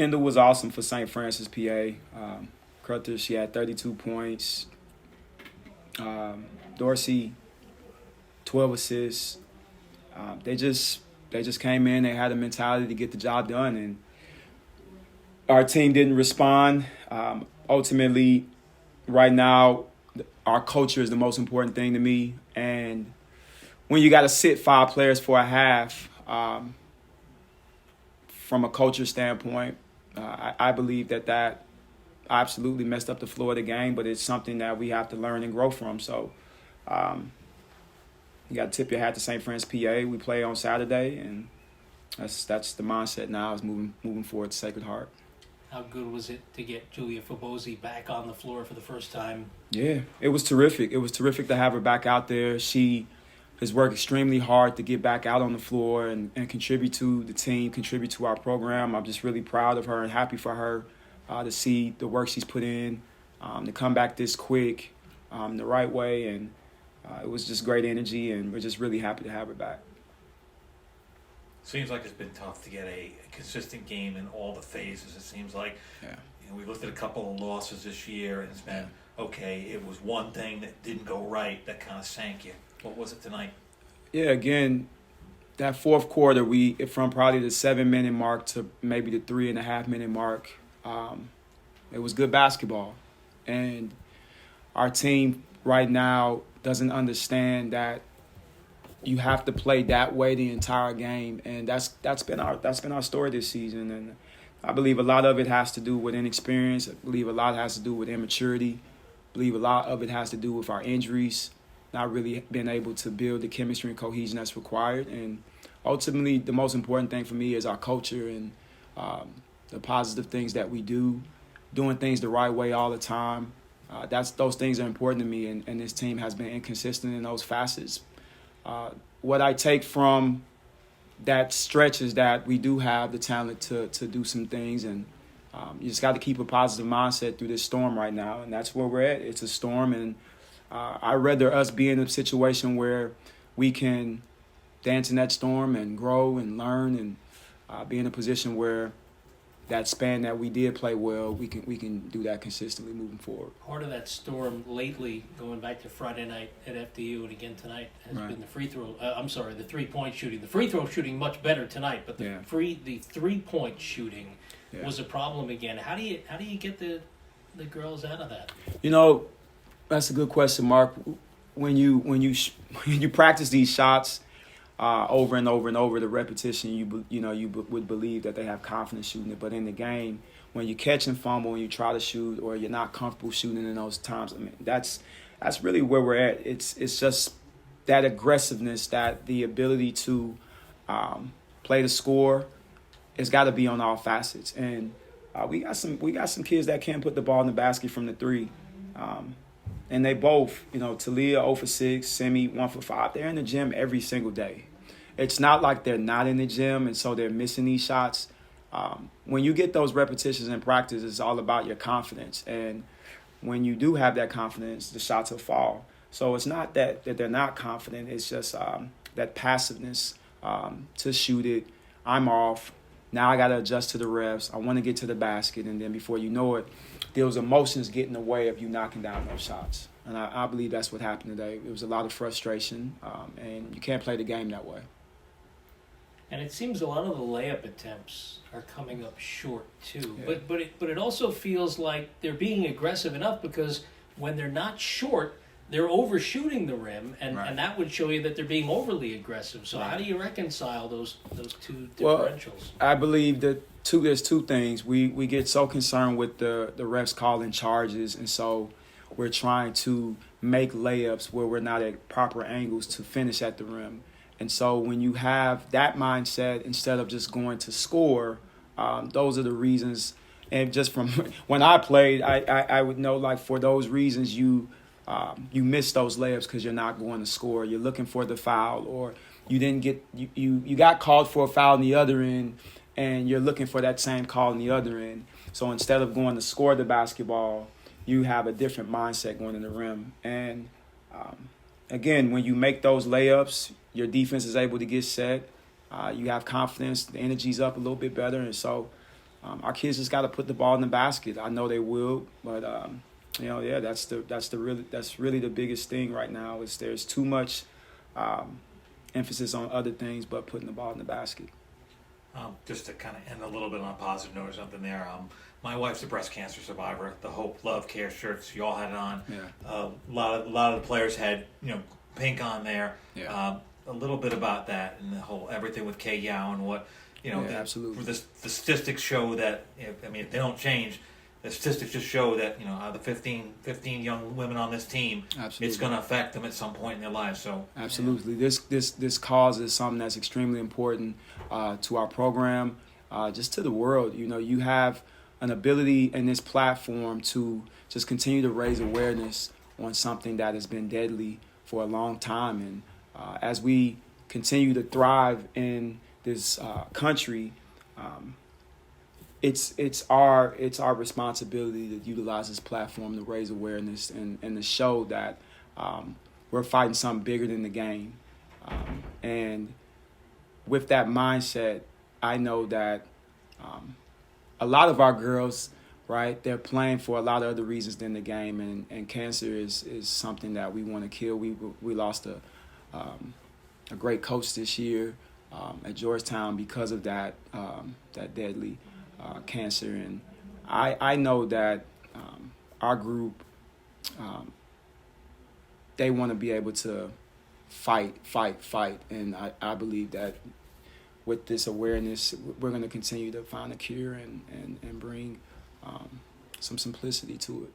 Kendall was awesome for St. Francis, PA. Cruther, she had 32 points. Dorsey, 12 assists. They just came in. They had a mentality to get the job done, and our team didn't respond. Ultimately, right now, our culture is the most important thing to me. And when you got to sit 5 players for a half, from a culture standpoint, I believe that absolutely messed up the flow of the game, but it's something that we have to learn and grow from. So you got to tip your hat to St. Francis, PA. We play on Saturday, and that's the mindset now is moving forward to Sacred Heart. How good was it to get Julia Fabozzi back on the floor for the first time? Yeah, it was terrific. It was terrific to have her back out there. She has worked extremely hard to get back out on the floor and contribute to the team, contribute to our program. I'm just really proud of her and happy for her to see the work she's put in, to come back this quick, the right way. And it was just great energy, and we're just really happy to have her back. Seems like it's been tough to get a consistent game in all the phases. It seems like we looked at a couple of losses this year, and it's been, okay, it was one thing that didn't go right that kind of sank you. What was it tonight? Yeah, again, that fourth quarter, from probably the 7-minute mark to maybe the 3.5-minute mark, it was good basketball. And our team right now doesn't understand that you have to play that way the entire game, and that's been our story this season. And I believe a lot of it has to do with inexperience. I believe a lot has to do with immaturity. I believe a lot of it has to do with our injuries, not really being able to build the chemistry and cohesion that's required. And ultimately, the most important thing for me is our culture and the positive things that we do, doing things the right way all the time. Those things are important to me, and this team has been inconsistent in those facets. What I take from that stretch is that we do have the talent to do some things, and you just got to keep a positive mindset through this storm right now, and that's where we're at. It's a storm, and I'd rather us be in a situation where we can dance in that storm and grow and learn and be in a position where that span that we did play well, we can do that consistently moving forward. Part of that storm lately, going back to Friday night at FDU and again tonight, has been the the 3-point shooting. The free throw shooting much better tonight, but the 3-point shooting was a problem again. How do you get the girls out of that? That's a good question, Mark. When you practice these shots over and over and over, the repetition, you would believe that they have confidence shooting it. But in the game, when you catch and fumble and you try to shoot, or you're not comfortable shooting in those times, I mean, that's really where we're at. It's just that aggressiveness, that the ability to play the score, it's got to be on all facets. And we got some kids that can put the ball in the basket from the 3. And they both, Talia 0 for 6, Semi 1 for 5. They're in the gym every single day. It's not like they're not in the gym and so they're missing these shots. When you get those repetitions in practice, it's all about your confidence. And when you do have that confidence, the shots will fall. So it's not that they're not confident. It's just that passiveness to shoot it. I'm off. Now I got to adjust to the refs. I want to get to the basket. And then before you know it, those emotions get in the way of you knocking down those shots. And I believe that's what happened today. It was a lot of frustration, and you can't play the game that way. And it seems a lot of the layup attempts are coming up short too. Yeah. But it also feels like they're being aggressive enough, because when they're not short, they're overshooting the rim, and that would show you that they're being overly aggressive. So how do you reconcile those two differentials? Well, I believe that there's two things. We get so concerned with the refs calling charges, and so we're trying to make layups where we're not at proper angles to finish at the rim. And so when you have that mindset, instead of just going to score, those are the reasons. And just from when I played, I would know, like, for those reasons you miss those layups because you're not going to score. You're looking for the foul, or you didn't get you got called for a foul on the other end, and you're looking for that same call on the other end. So instead of going to score the basketball, you have a different mindset going in the rim. And again, when you make those layups, your defense is able to get set. You have confidence. The energy's up a little bit better. And so our kids just got to put the ball in the basket. I know they will, but that's really the biggest thing right now. Is there's too much emphasis on other things, but putting the ball in the basket. Just to kind of end a little bit on a positive note or something there. My wife's a breast cancer survivor. The Hope, Love, Care shirts, you all had it on. Yeah. A lot of the players had pink on there. Yeah. A little bit about that and the whole everything with Kay Yao and what absolutely. The statistics show that if they don't change, the statistics just show that out of the 15 young women on this team, Absolutely. It's going to affect them at some point in their lives. So absolutely, this cause is something that's extremely important to our program, just to the world. You have an ability in this platform to just continue to raise awareness on something that has been deadly for a long time, and as we continue to thrive in this country, it's our responsibility to utilize this platform to raise awareness and to show that we're fighting something bigger than the game. And with that mindset, I know that a lot of our girls, right, they're playing for a lot of other reasons than the game, and cancer is something that we want to kill. We lost a great coach this year at Georgetown because of that deadly cancer, and I know that our group, they want to be able to fight, and I believe that with this awareness, we're going to continue to find a cure and bring some simplicity to it.